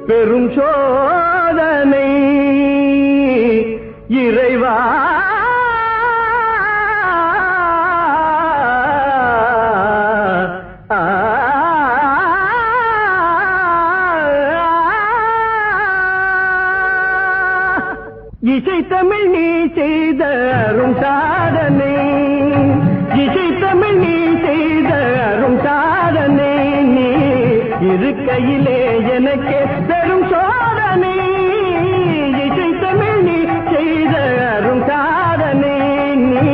பெரும் சோதனை இறைவா இசைத்தமிழ் நீ செய்த அரும் சாதனை இசைத்தமிழ் நீ செய்த அரும் சாதனை நீ இருக்கையிலே எனக்கு பெரும் சோதனை இசைத்தமிழ் நீ செய்த அரும் சாதனை நீ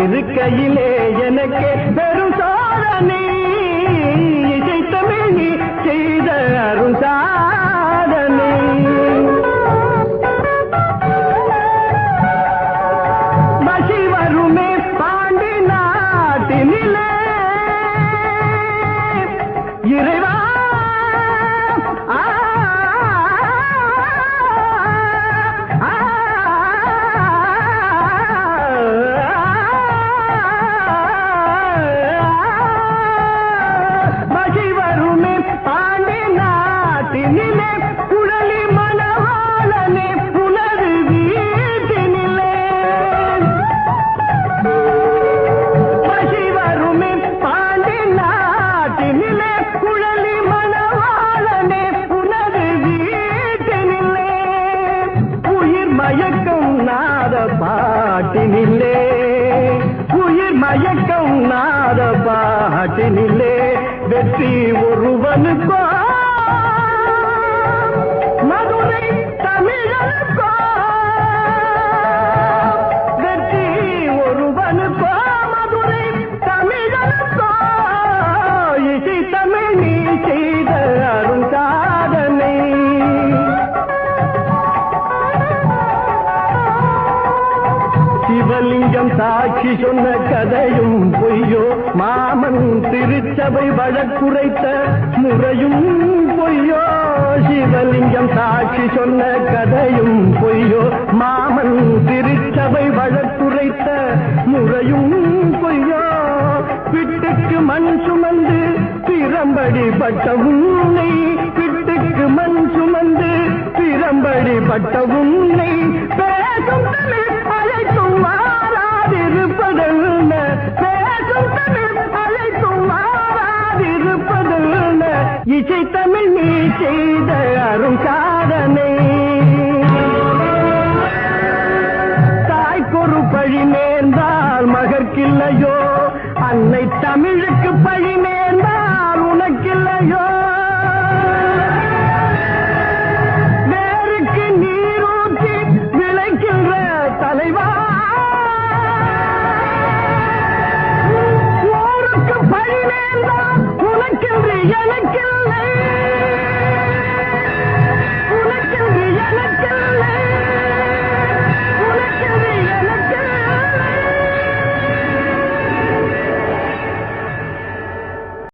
இருக்கையிலே எனக்கு பெரும் சோதனை இசைத்தமிழ் நீ செய்த அரும் சாதனை இறைவா மகி வருமே பாண்டி நாட்டினிலே குழலி மணவாளனே புனது வீட்டினிலே மகி வருமே பாண்டி நாட்டினிலே குழலி மணவாளனே புனது வீட்டினிலே உயிர் மயக்கம் நாத பாட்டினிலே உயிர் மயக்கம் நாத பாட்டினிலே வெற்றி ஒருவனுக்கோ மதுரை தமிழனுக்கோ வெற்றி ஒருவனுக்கோ மதுரை தமிழனுக்கோ இசை தமிழ் நீ செய்த அரும் சாதனை சிவலிங்கம் சாட்சி சொன்ன கதையும் பொய்யோ மாமன் திருச்சபை வழக்குரைத்த முறையும் பொய்யோ சிவலிங்கம் சாட்சி சொன்ன கதையும் பொய்யோ மாமன் திருச்சபை வழக்குரைத்த முறையும் பொய்யோ பிட்டுக்கு மண் சுமந்து பிரம்படி பட்ட உன்னை பிட்டுக்கு மண் சுமந்து பிரம்படி பட்ட உன்னை பேசும் தமிழ் அழைக்கும் மாறாதிருப்பதென்ன பேசும் தமிழ் அழைக்கும் மாறாதிருப்பதென்ன இசை தமிழ் நீ செய்த அரும் சாதனை தாய்க்கொரு பழி நேர்ந்தால் மகற்கில்லையோ அன்னை தமிழுக்கு பழி நேர்ந்தால் உனக்கில்லையோ